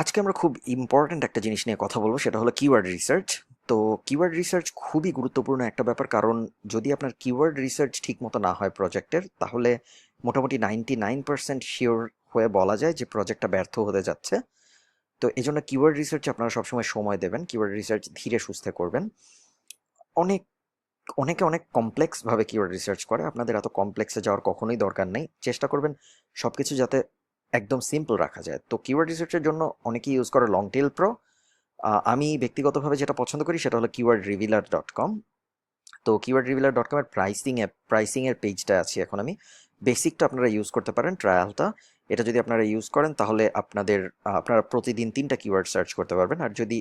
আজকে আমরা খুব ইম্পর্ট্যান্ট একটা জিনিস নিয়ে কথা বলবো, সেটা হলো কিওয়ার্ড রিসার্চ। তো কিওয়ার্ড রিসার্চ খুবই গুরুত্বপূর্ণ একটা ব্যাপার, কারণ যদি আপনার কিওয়ার্ড রিসার্চ ঠিক মতো না হয় প্রজেক্টের, তাহলে মোটামুটি 99% শিওর হয়ে বলা যায় যে প্রজেক্টটা ব্যর্থ হতে যাচ্ছে। তো এই জন্য কিওয়ার্ড রিসার্চে আপনারা সবসময় সময় দেবেন, কিওয়ার্ড রিসার্চ ধীরে সুস্থে করবেন। অনেক অনেকে অনেক কমপ্লেক্স ভাবে কিওয়ার্ড রিসার্চ করে, আপনাদের এত কমপ্লেক্সে যাওয়ার কখনোই দরকার নেই। চেষ্টা করবেন সবকিছু যাতে একদম সিম্পল রাখা যায়। তো কিওয়ার্ড রিসার্চের জন্য অনেকেই ইউজ করে লং টেল প্রো। আমি ব্যক্তিগতভাবে যেটা পছন্দ করি সেটা হলো keywordrevealer.com। তো keywordrevealer.com এর প্রাইসিং এর পেজটা আছে এখন আমি। বেসিকটা আপনারা ইউজ করতে পারেন, ট্রায়ালটা। এটা যদি আপনারা ইউজ করেন তাহলে আপনারা প্রতিদিন 3টা কিওয়ার্ড সার্চ করতে পারবেন। আর যদি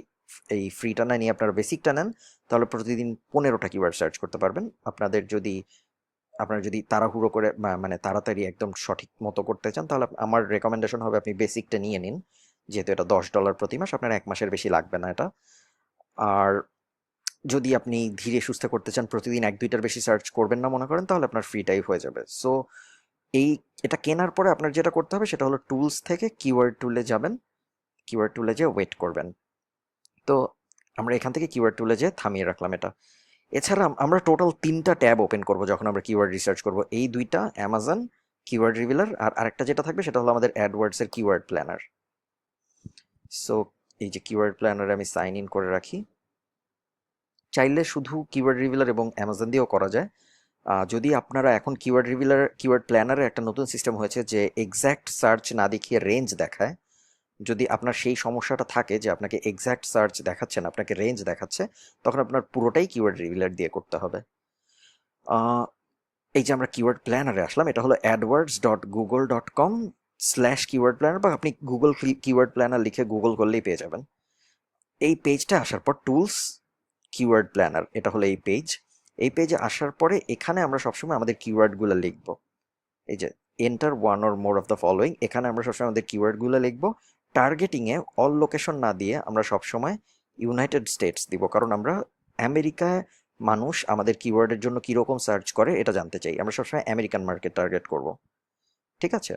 এই ফ্রিটা না নিয়ে আপনারা বেসিকটা নেন, তাহলে প্রতিদিন 15টা কিওয়ার্ড সার্চ করতে পারবেন। আপনারা যদি তাড়াহুড়ো করে মানে তাড়াতাড়ি একদম সঠিক মতো করতে চান, তাহলে আমার রেকমেন্ডেশন হবে আপনি বেসিকটা নিয়ে নিন। যেহেতু এটা $10 প্রতি মাস, আপনার 1 মাসের বেশি লাগবে না এটা। আর যদি আপনি ধীরে সুস্থে করতে চান, প্রতিদিন 1-2টার বেশি সার্চ করবেন না মনে করেন, তাহলে আপনার ফ্রি টাইপ হয়ে যাবে। সো এই এটা কেনার পরে আপনার যেটা করতে হবে সেটা হলো টুলস থেকে কিওয়ার্ড টুলে যাবেন। কিওয়ার্ড টুলে যেয়ে ওয়েট করবেন। তো আমরা এখান থেকে কিওয়ার্ড টুলে যেয়ে থামিয়ে রাখলাম এটা। এছাড়া আমরা টোটাল 3টা ট্যাব ওপেন করব যখন আমরা কিওয়ার্ড রিসার্চ করব। এই দুইটা অ্যামাজন কিওয়ার্ড রিভিলার, আর আরেকটা যেটা থাকবে সেটা হলো আমাদের অ্যাডওয়ার্ডস এর কিওয়ার্ড প্ল্যানার। সো এই যে কিওয়ার্ড প্ল্যানারে আমি সাইন ইন করে রাখি। চাইলে শুধু কিওয়ার্ড রিভিলার এবং অ্যামাজন দিয়েও করা যায়। যদি আপনারা এখন কিওয়ার্ড প্ল্যানারে একটা নতুন সিস্টেম হয়েছে যে এক্স্যাক্ট সার্চ না দেখিয়ে রেঞ্জ দেখায়। যদি আপনার সেই সমস্যাটা থাকে যে আপনাকে এক্স্যাক্ট সার্চ দেখাচ্ছে না, আপনাকে রেঞ্জ দেখাচ্ছে, তখন আপনার পুরোটাই কিওয়ার্ড রিভিলার দিয়ে করতে হবে। আহ, এই যে আমরা কিওয়ার্ড প্ল্যানারে আসলাম, এটা হলো adwords.google.com/কিওয়ার্ড প্ল্যানার, বা আপনি গুগল কিওয়ার্ড প্ল্যানার লিখে গুগল করলেই পেয়ে যাবেন। এই পেজটা আসার পর টুলস কিওয়ার্ড প্ল্যানার, এটা হলো এই পেজ। এই পেজে আসার পরে এখানে আমরা সবসময় আমাদের কিওয়ার্ডগুলো লিখব। এই যে enter one or more of the following, এখানে আমরা সবসময় আমাদের কিওয়ার্ডগুলো লিখব। টার্গেটিংয়ে অল লোকেশন না দিয়ে আমরা সবসময় ইউনাইটেড স্টেটস দিব, কারণ আমরা আমেরিকায় মানুষ আমাদের কিওয়ার্ডের জন্য কীরকম সার্চ করে এটা জানতে চাই। আমরা সবসময় আমেরিকান মার্কেট টার্গেট করব। ঠিক আছে?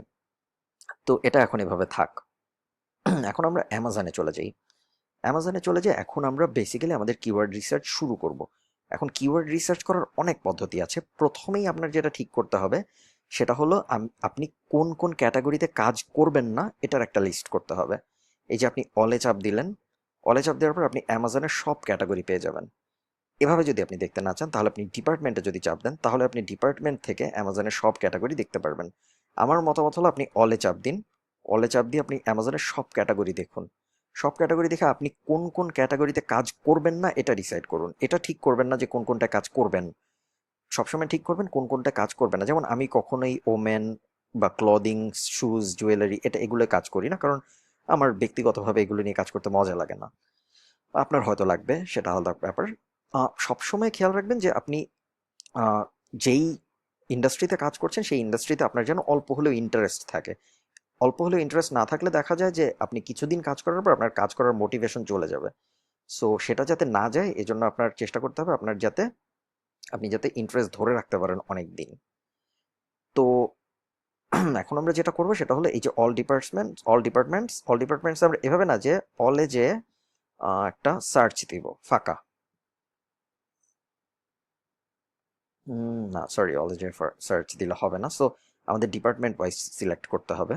তো এটা এখন এভাবে থাক। এখন আমরা অ্যামাজনে চলে যাই। অ্যামাজনে চলে যাই, এখন আমরা বেসিক্যালি আমাদের কিওয়ার্ড রিসার্চ শুরু করব। এখন কিওয়ার্ড রিসার্চ করার অনেক পদ্ধতি আছে। প্রথমেই আপনার যেটা ঠিক করতে হবে সেটা হলো আপনি কোন কোন ক্যাটাগরিতে কাজ করবেন না এটার একটা লিস্ট করতে হবে। এই যে আপনি অলে চাপ দিলেন, অলে চাপ দেওয়ার পর আপনি অ্যামাজনের সব ক্যাটাগরি পেয়ে যাবেন। এভাবে যদি আপনি দেখতে না চান, তাহলে আপনি ডিপার্টমেন্টে যদি চাপ দেন, তাহলে আপনি ডিপার্টমেন্ট থেকে অ্যামাজনের সব ক্যাটাগরি দেখতে পারবেন। আমার মতামত হলো আপনি অলে চাপ দিন। অলে চাপ দিয়ে আপনি অ্যামাজনের সব ক্যাটাগরি দেখুন। সব ক্যাটাগরি দেখে আপনি কোন কোন ক্যাটাগরিতে কাজ করবেন না এটা ডিসাইড করুন। এটা ঠিক করবেন না যে কোন কোনটা কাজ করবেন, সবসময় ঠিক করবেন কোন কোনটা কাজ করবেন না। যেমন আমি কখনোই ওমেন বা ক্লদিং, শুজ, জুয়েলারি এগুলো কাজ করি না, কারণ আমার ব্যক্তিগতভাবে এগুলো নিয়ে কাজ করতে মজা লাগে না। আপনার হয়তো লাগবে, সেটা আলাদা ব্যাপার। সবসময় খেয়াল রাখবেন যে আপনি আহ, যেই ইন্ডাস্ট্রিতে কাজ করছেন সেই ইন্ডাস্ট্রিতে আপনার যেন অল্প হলেও ইন্টারেস্ট থাকে। অল্প হলেও ইন্টারেস্ট না থাকলে দেখা যায় যে আপনি কিছুদিন কাজ করার পর আপনার কাজ করার মোটিভেশন চলে যাবে। সো সেটা যাতে না যায় এজন্য আপনার চেষ্টা করতে হবে আপনি যাতে ইন্টারেস্ট ধরে রাখতে পারেন অনেক দিন। তো এখন আমরা যেটা করবো সেটা হলো এই যে অল ডিপার্টমেন্টস আমরা এভাবে না যে অলে যে একটা সার্চ দিব ফাঁকা। না, সরি, অলরেডি সার্চ দিলে হবে না। সো আমাদের ডিপার্টমেন্ট ওয়াইজ সিলেক্ট করতে হবে।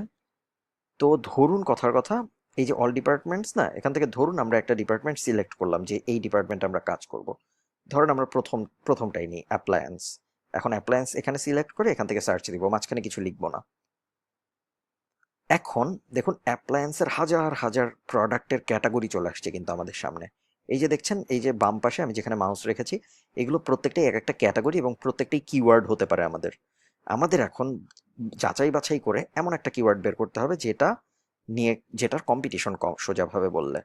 তো ধরুন কথার কথা, এই যে অল ডিপার্টমেন্টস না, এখান থেকে ধরুন আমরা একটা ডিপার্টমেন্ট সিলেক্ট করলাম যে এই ডিপার্টমেন্টে আমরা কাজ করব। ধরুন আমরা প্রথমটাই নিই, অ্যাপ্লায়েন্স। এখন অ্যাপ্লায়েন্স এখানে সিলেক্ট করে এখান থেকে সার্চ দিব, মাঝখানে কিছু লিখবো না। এখন দেখুন অ্যাপ্লায়েন্সের হাজার হাজার প্রোডাক্টের ক্যাটাগরি চলে আসছে কিন্তু আমাদের সামনে। এই যে দেখছেন, এই যে বাম পাশে আমি যেখানে মাউস রেখেছি, এগুলো প্রত্যেকটাই এক একটা ক্যাটাগরি এবং প্রত্যেকটাই কিওয়ার্ড হতে পারে আমাদের। আমাদের এখন যাচাই বাছাই করে এমন একটা কিওয়ার্ড বের করতে হবে যেটার কম্পিটিশন কম, সোজাভাবে বললে।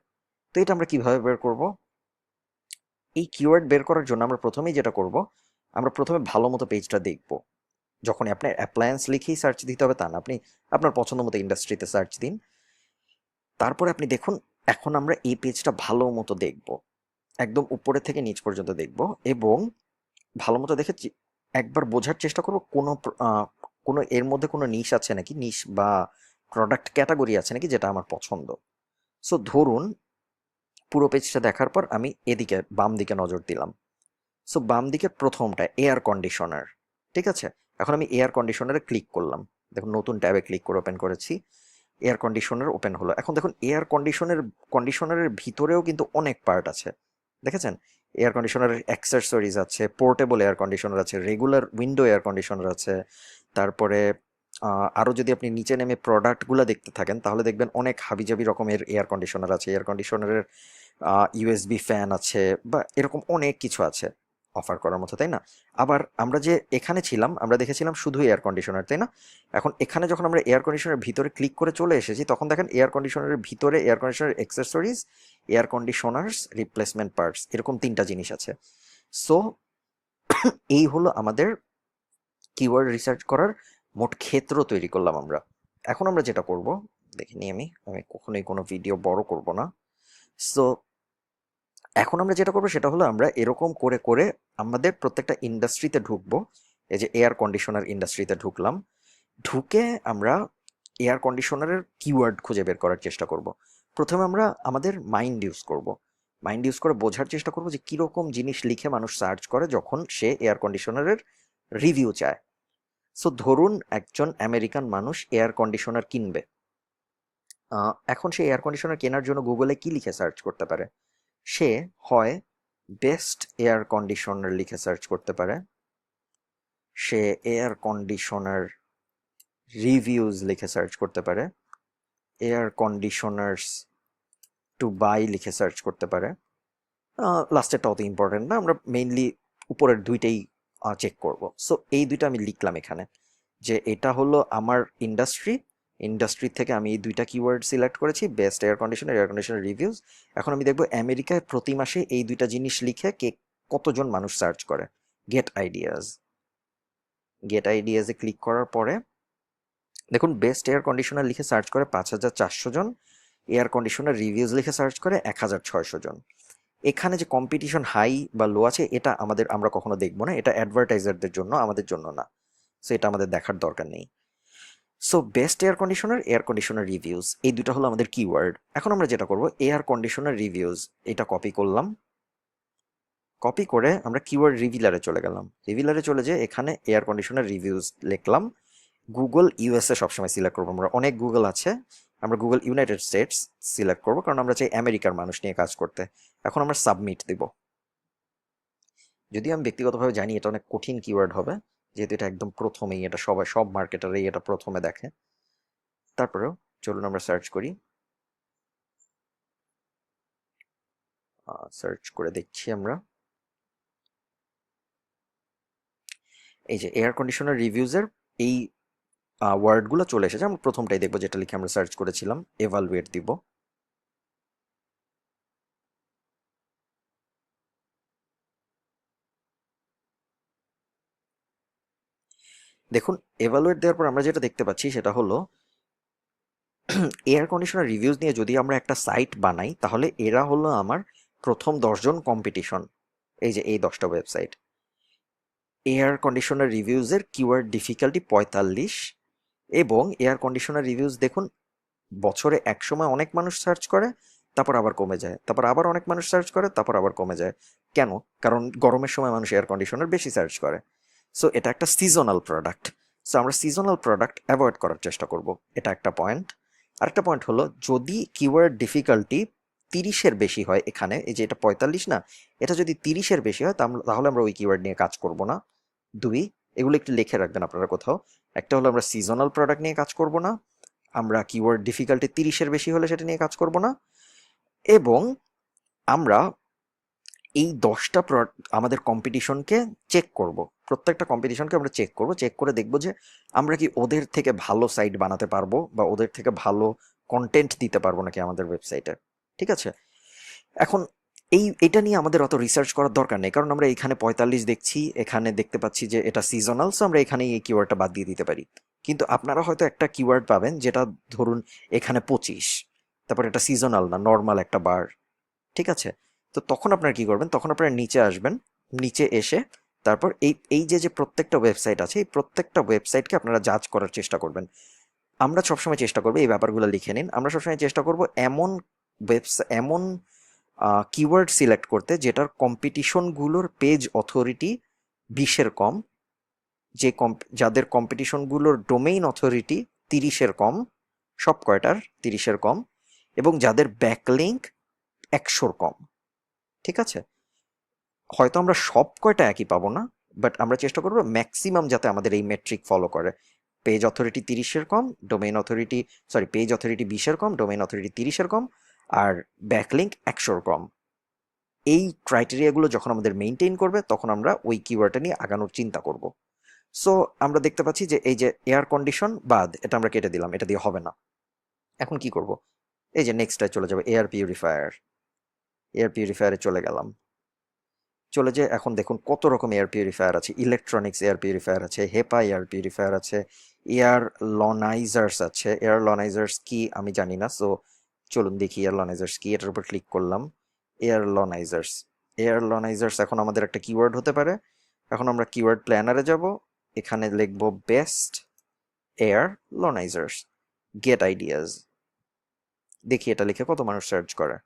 তো এটা আমরা কিভাবে বের করব? এই কিওয়ার্ড বের করার জন্য আমরা প্রথমেই যেটা করব, আমরা প্রথমে ভালো মতো পেজটা দেখব। যখনই আপনার অ্যাপ্লায়েন্স লিখেই সার্চ দিতে হবে তা না, আপনি আপনার পছন্দ মতো ইন্ডাস্ট্রিতে সার্চ দিন। তারপরে আপনি দেখুন, এখন আমরা এই পেজটা ভালো মতো দেখব, একদম উপরে থেকে নিচ পর্যন্ত দেখব, এবং ভালো মতো দেখে একবার বোঝার চেষ্টা করব কোনো এর মধ্যে কোনো নিশ আছে নাকি, নিশ বা প্রোডাক্ট ক্যাটাগরি আছে নাকি যেটা আমার পছন্দ। সো ধরুন পুরো পেজটা দেখার পর আমি এদিকে বাম দিকে নজর দিলাম। সো বাম দিকের প্রথমটা এয়ার কন্ডিশনার, ঠিক আছে। এখন আমি এয়ার কন্ডিশনারে ক্লিক করলাম, দেখুন নতুন ট্যাবে ক্লিক করে ওপেন করেছি, এয়ার কন্ডিশনার ওপেন হলো। এখন দেখুন এয়ার কন্ডিশনারের ভিতরেও কিন্তু অনেক পার্ট আছে, দেখেছেন। এয়ার কন্ডিশনারের অ্যাক্সেসরিজ আছে, পোর্টেবল এয়ার কন্ডিশনার আছে, রেগুলার উইন্ডো এয়ার কন্ডিশনার আছে, তারপরে আরও যদি আপনি নিচে নেমে প্রোডাক্টগুলো দেখতে থাকেন তাহলে দেখবেন অনেক হাবিজাবি রকমের এয়ার কন্ডিশনার আছে। এয়ার কন্ডিশনারের ইউএসবি ফ্যান আছে, বা এরকম অনেক কিছু আছে অফার করার মতো, তাই না? আবার আমরা যে এখানে ছিলাম আমরা দেখেছিলাম শুধু এয়ার কন্ডিশনার, তাই না? এখন এখানে যখন আমরা এয়ার কন্ডিশনারের ভিতরে ক্লিক করে চলে এসেছি তখন দেখেন এয়ার কন্ডিশনারের ভিতরে air conditioner accessories, air conditioners, replacement parts, এরকম 3টা জিনিস আছে। সো এই হলো আমাদের কিওয়ার্ড রিসার্চ করার মোট ক্ষেত্র তৈরি করলাম আমরা। এখন আমরা যেটা করব, দেখিনি আমি আমি কখনোই কোনো ভিডিও বড় করব না। সো এখন আমরা যেটা করবো সেটা হলো আমরা এরকম করে করে আমাদের প্রত্যেকটা ইন্ডাস্ট্রিতে ঢুকবো। এই যে এয়ার কন্ডিশনার ইন্ডাস্ট্রিতে ঢুকলাম, ঢুকে আমরা এয়ার কন্ডিশনারের কিওয়ার্ড খুঁজে বের করার চেষ্টা করব। প্রথমে আমরা আমাদের মাইন্ড ইউজ করব, মাইন্ড ইউজ করে বোঝার চেষ্টা করব যে কীরকম জিনিস লিখে মানুষ সার্চ করে যখন সে এয়ার কন্ডিশনারের রিভিউ চায়। সো ধরুন একজন আমেরিকান মানুষ এয়ার কন্ডিশনার কিনবে, এখন সে এয়ার কন্ডিশনার কেনার জন্য গুগলে কি লিখে সার্চ করতে পারে? সে হয় বেস্ট এয়ার কন্ডিশনার লিখে সার্চ করতে পারে, সে এয়ার কন্ডিশনার রিভিউজ লিখে সার্চ করতে পারে, এয়ার কন্ডিশনার্স টু বাই লিখে সার্চ করতে পারে। লাস্টেরটা অত ইম্পর্টেন্ট না, আমরা মেইনলি উপরের দুইটাই চেক করব। সো এই দুইটা আমি লিখলাম এখানে, যে এটা হলো আমার ইন্ডাস্ট্রি থেকে আমি এই দুইটা কিওয়ার্ড সিলেক্ট করেছি, বেস্ট এয়ার কন্ডিশনার রিভিউজ। এখন আমি দেখবো আমেরিকায় প্রতি মাসে এই দুইটা জিনিস লিখে কতজন মানুষ সার্চ করে। গেট আইডিয়াজে ক্লিক করার পরে দেখুন বেস্ট এয়ার কন্ডিশনার লিখে সার্চ করে 5400 জন, এয়ার কন্ডিশনার রিভিউজ লিখে সার্চ করে 1600 জন। এখানে যে কম্পিটিশন হাই বা লো আছে এটা আমরা কখনো দেখবো না, এটা অ্যাডভার্টাইজারদের জন্য, আমাদের জন্য না। সো এটা আমাদের দেখার দরকার নেই। So best air conditioner reviews, এই দুটো হলো আমাদের কিওয়ার্ড। এখন আমরা যেটা করব, এয়ার কন্ডিশনার রিভিউজ এটা কপি করলাম, কপি করে আমরা কিওয়ার্ড রিভিলারে চলে গেলাম। রিভিলারে চলে যেয়ে এখানে এয়ার কন্ডিশনার রিভিউজ লিখলাম। গুগল ইউএসএ সবসময় সিলেক্ট করবো, আমরা অনেক গুগল আছে, আমরা গুগল ইউনাইটেড স্টেটস সিলেক্ট করবো কারণ আমরা চাই আমেরিকার মানুষ নিয়ে কাজ করতে। এখন আমরা সাবমিট দিব। যদি আমি ব্যক্তিগতভাবে জানি এটা অনেক কঠিন কিওয়ার্ড হবে, যেহেতু এটা একদম প্রথমেই, এটা সব মার্কেটারই এটা প্রথমে দেখে। তারপরেও চলুন আমরা সার্চ করি, সার্চ করে দেখছি আমরা। এই যে এয়ার কন্ডিশনার রিভিউজের এই ওয়ার্ডগুলো চলে এসেছে। আমরা প্রথমটাই দেখবো যেটা লিখে আমরা সার্চ করেছিলাম, এভালুয়েট দিব। দেখুন এভালুয়েট দেওয়ার পর আমরা যেটা দেখতে পাচ্ছি সেটা হলো এয়ার কন্ডিশনার রিভিউজ নিয়ে যদি আমরা একটা সাইট বানাই তাহলে এরা হলো আমার প্রথম 10জন কম্পিটিশন। এই যে এই 10টা ওয়েবসাইট, এয়ার কন্ডিশনার রিভিউজের কিওয়ার্ড ডিফিকাল্টি 45, এবং এয়ার কন্ডিশনার রিভিউজ দেখুন বছরে এক সময় অনেক মানুষ সার্চ করে, তারপর আবার কমে যায়, তারপর আবার অনেক মানুষ সার্চ করে, তারপর আবার কমে যায়। কেন? কারণ গরমের সময় মানুষ এয়ার কন্ডিশনার বেশি সার্চ করে। সো এটা একটা সিজনাল প্রোডাক্ট। সো আমরা সিজনাল প্রোডাক্ট অ্যাভয়েড করার চেষ্টা করব, এটা একটা পয়েন্ট। আরেকটা পয়েন্ট হলো যদি কিওয়ার্ড ডিফিকাল্টি 30-এর বেশি হয়, এখানে এই যে এটা 45 না, এটা যদি 30-এর বেশি হয় তাহলে আমরা ওই কিওয়ার্ড নিয়ে কাজ করব না। দুই, এগুলো একটু লিখে রাখবেন আপনারা কোথাও। একটা হলো আমরা সিজনাল প্রোডাক্ট নিয়ে কাজ করব না, আমরা কিওয়ার্ড ডিফিকাল্টি 30-এর বেশি হলে সেটা নিয়ে কাজ করব না, এবং আমরা এই 10টা আমাদের কম্পিটিশনকে চেক করব। প্রত্যেকটা কম্পিটিশনকে আমরা চেক করব, চেক করে দেখব যে আমরা কি ওদের থেকে ভালো সাইট বানাতে পারবো বা ওদের থেকে ভালো কন্টেন্ট দিতে পারবো নাকি আমাদের ওয়েবসাইটে। ঠিক আছে? এখন এটা নিয়ে আমাদের অত রিসার্চ করার দরকার নেই, কারণ আমরা এখানে 45 দেখছি, এখানে দেখতে পাচ্ছি যে এটা সিজনাল, সো আমরা এখানে এই কিওয়ার্ডটা বাদ দিয়ে দিতে পারি। কিন্তু আপনারা হয়তো একটা কিওয়ার্ড পাবেন যেটা ধরুন এখানে 25, তারপর এটা সিজনাল না, নর্মাল একটা বার। ঠিক আছে? তো তখন আপনারা কি করবেন, তখন আপনারা নিচে আসবেন, নিচে এসে তারপর এই যে প্রত্যেকটা ওয়েবসাইট আছে এই প্রত্যেকটা ওয়েবসাইটকে আপনারা জাজ করার চেষ্টা করবেন। আমরা সবসময় চেষ্টা করবো, এই ব্যাপারগুলো লিখে নিন, আমরা সবসময় চেষ্টা করব এমন এমন কিওয়ার্ড সিলেক্ট করতে যেটার কম্পিটিশনগুলোর পেজ অথরিটি 20-এর কম, যাদের কম্পিটিশনগুলোর ডোমেইন অথরিটি 30-এর কম, সব কয়টার 30-এর কম, এবং যাদের ব্যাকলিঙ্ক 100-র কম। ঠিক আছে, হয়তো আমরা সব কয়টা একই পাবো না, বাট আমরা চেষ্টা করবো ম্যাক্সিমাম যাতে আমাদের এই মেট্রিক ফলো করে। পেজ অথরিটি 30-এর কম, ডোমেইন অথরিটি পেজ অথরিটি 20-এর কম, ডোমেইন অথরিটি 30-এর কম, আর ব্যাকলিঙ্ক 100-র কম। এই ক্রাইটেরিয়াগুলো যখন আমাদের মেনটেন করবে তখন আমরা ওই কিওয়ার্ডটা নিয়ে আগানোর চিন্তা করব। সো আমরা দেখতে পাচ্ছি যে এই যে এয়ার কন্ডিশন বাদ, এটা আমরা কেটে দিলাম, এটা দিয়ে হবে না। এখন কি করব? এই যে নেক্সটটায় চলে যাবে, এয়ার পিউরিফায়ারে চলে গেলাম। চলে যে এখন দেখুন কত রকম এয়ার পিউরিফায়ার আছে। ইলেকট্রনিক্স এয়ার পিউরিফায়ার আছে, হেপা এয়ার পিউরিফায়ার আছে, এয়ার লনাইজার্স আছে। এয়ার লনাইজার্স কি আমি জানি না, সো চলুন দেখি এয়ার লনাইজার্স কি। এটার উপর ক্লিক করলাম, এয়ার লনাইজার্স এখন আমাদের একটা কিওয়ার্ড হতে পারে। এখন আমরা কিওয়ার্ড প্ল্যানারে যাব, এখানে লিখবো বেস্ট এয়ার লনাইজার্স, গেট আইডিয়াজ। দেখি এটা লিখে কত মানুষ সার্চ করে।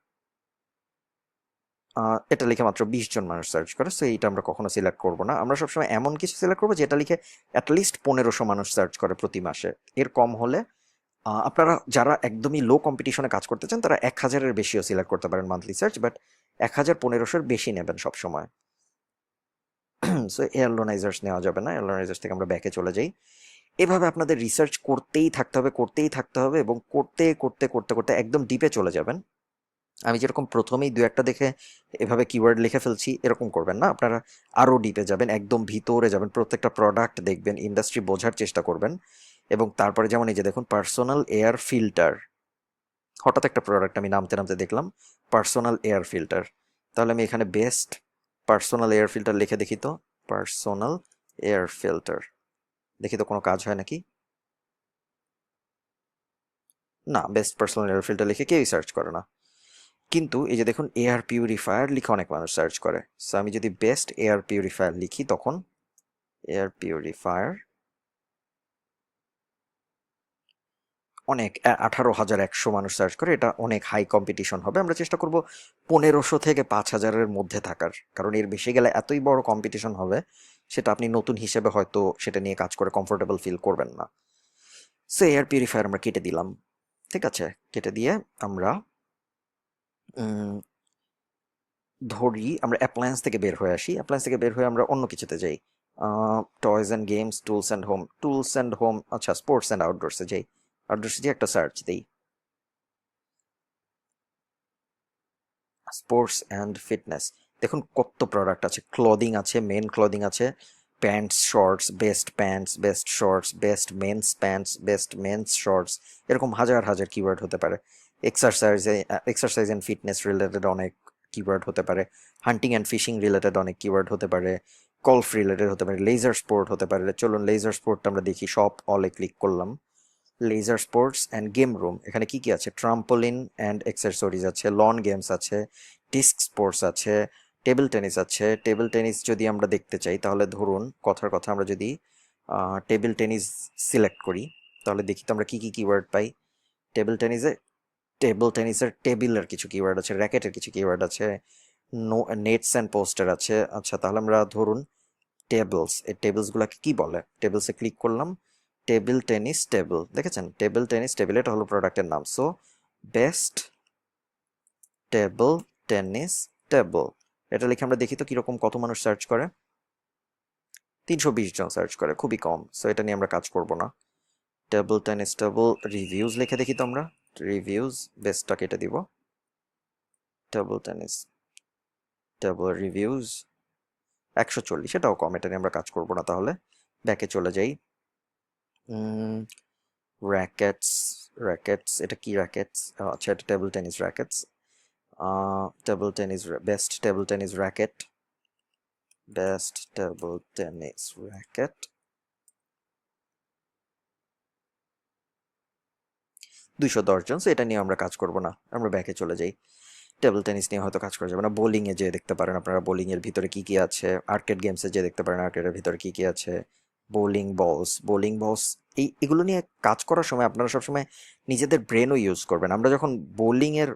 এটা লিখে মাত্র 20 জন মানুষ সার্চ করে, সো এইটা আমরা কখনো সিলেক্ট করবো না। আমরা সবসময় এমন কিছু সিলেক্ট করবো যেটা লিখে অ্যাটলিস্ট 1500 মানুষ সার্চ করে প্রতি মাসে। এর কম হলে আপনারা যারা একদমই লো কম্পিটিশনে কাজ করতে চান তারা 1000-এর বেশিও সিলেক্ট করতে পারেন মান্থলি সার্চ, বাট 1000-1500-এর বেশি নেবেন সবসময়। সো এয়ারলোনাইজার্স নেওয়া যাবে না, এয়ারলোনাইজার্স থেকে আমরা ব্যাকে চলে যাই। এভাবে আপনাদের রিসার্চ করতেই থাকতে হবে এবং করতে করতে করতে করতে একদম ডিপে চলে যাবেন। আমি যেরকম প্রথমেই 2-একটা দেখে এভাবে কিওয়ার্ড লিখে ফেলছি, এরকম করবেন না। আপনারা আরও ডিপে যাবেন, একদম ভিতরে যাবেন, প্রত্যেকটা প্রোডাক্ট দেখবেন, ইন্ডাস্ট্রি বোঝার চেষ্টা করবেন। এবং তারপরে যেমন এই যে দেখুন পার্সোনাল এয়ার ফিল্টার, হঠাৎ একটা প্রোডাক্ট আমি নামতে নামতে দেখলাম পার্সোনাল এয়ার ফিল্টার। তাহলে আমি এখানে বেস্ট পার্সোনাল এয়ার ফিল্টার লিখে দেখি তো, পার্সোনাল এয়ার ফিল্টার, দেখি তো কোনো কাজ হয় নাকি। না, বেস্ট পার্সোনাল এয়ার ফিল্টার লিখে কেউই সার্চ করে না। কিন্তু এই যে দেখুন এয়ার পিউরিফায়ার লিখে অনেক মানুষ সার্চ করে। সো আমি যদি বেস্ট এয়ার পিউরিফায়ার লিখি তখন এয়ার পিউরিফায়ার অনেক 18,100 মানুষ সার্চ করে, এটা অনেক হাই কম্পিটিশন হবে। আমরা চেষ্টা করব 1500 থেকে 5000-এর মধ্যে থাকার, কারণ এর বেশি গেলে এতই বড় কম্পিটিশন হবে সেটা আপনি নতুন হিসেবে হয়তো সেটা নিয়ে কাজ করে কমফোর্টেবল ফিল করবেন না। সো এয়ার পিউরিফায়ার আমরা কেটে দিলাম। ঠিক আছে, কেটে দিয়ে আমরা ধরি আমরা অ্যাপ্লায়েন্স থেকে বের হয়ে আসি। অ্যাপ্লায়েন্স থেকে বের হয়ে আমরা অন্য কিছুতে যাই, toys and games, tools and home, আচ্ছা স্পোর্টস অ্যান্ড আউটডোরসে যাই। আউটডোরসে যে একটা সার্চ দিই, স্পোর্টস অ্যান্ড ফিটনেস। দেখুন কত প্রোডাক্ট আছে, ক্লদিং আছে, মেন ক্লদিং আছে, pants shorts, best pants, best shorts, best men's pants, best men's shorts, এরকম হাজার হাজার কিওয়ার্ড হতে পারে। এক্সারসাইজ অ্যান্ড ফিটনেস রিলেটেড অনেক কিওয়ার্ড হতে পারে, হান্টিং অ্যান্ড ফিশিং রিলেটেড অনেক কিওয়ার্ড হতে পারে, গলফ রিলেটেড হতে পারে, লেজার স্পোর্ট হতে পারে। চলুন লেজার স্পোর্টটা আমরা দেখি, সব অলে ক্লিক করলাম। Leisure sports and game room, এখানে কি কি আছে? ট্রাম্পোলিন অ্যান্ড এক্সেসরিজ আছে, লন গেমস আছে, ডিস্ক স্পোর্টস আছে, টেবিল টেনিস আছে। টেবিল টেনিস যদি আমরা দেখতে চাই তাহলে ধরুন কথার কথা আমরা যদি টেবিল টেনিস সিলেক্ট করি তাহলে দেখি তো আমরা কি কি কিওয়ার্ড পাই। টেবিল টেনিসে টেবিলের কিছু কিওয়ার্ড আছে, র্যাকেটের কিছু কিওয়ার্ড আছে, নেটস অ্যান্ড পোস্টার আছে। আচ্ছা তাহলে আমরা ধরুন টেবলস, এই টেবলসগুলোকে কি বলে? টেবলসে ক্লিক করলাম, টেবিল টেনিস টেবিল, দেখেছেন টেবিল টেনিস টেবিল, এটা হলো প্রোডাক্টের নাম। So best table tennis table, এটা লিখে আমরা দেখি তো কিরকম, কত মানুষ সার্চ করে। 320 জন সার্চ করে, খুবই কম। সো এটা নিয়ে আমরা কাজ করব না। টেবিল টেনিস টেবিল রিভিউজ লিখে দেখি তো আমরা, রিভিউজ, বেস্টটা কেটে দিব, টেবিল টেনিস টেবিল রিভিউজ 140, এটাও কম, এটা নিয়ে আমরা কাজ করব না। তাহলে ব্যাকে চলে যাই। র্যাকেটস, এটা কি র্যাকেটস? আচ্ছা এটা table tennis rackets, table tennis, best table tennis racket, best table tennis racket 210 জন। সো এটা নিয়ে আমরা কাজ করব না, আমরা ব্যাকে চলে যাই। টেবিল টেনিস নিয়ে হয়তো কাজ করা যাবে না। বোলিংয়ে যেয়ে দেখতে পারেন আপনারা, বোলিংয়ের ভিতরে কি কি আছে। আর্কেড গেমসে যেয়ে দেখতে পারেন আর্কেডের ভিতরে কি কি আছে। বোলিং বলস এগুলো নিয়ে কাজ করার সময় আপনারা সবসময় নিজেদের ব্রেনও ইউজ করবেন। আমরা যখন বোলিংয়ের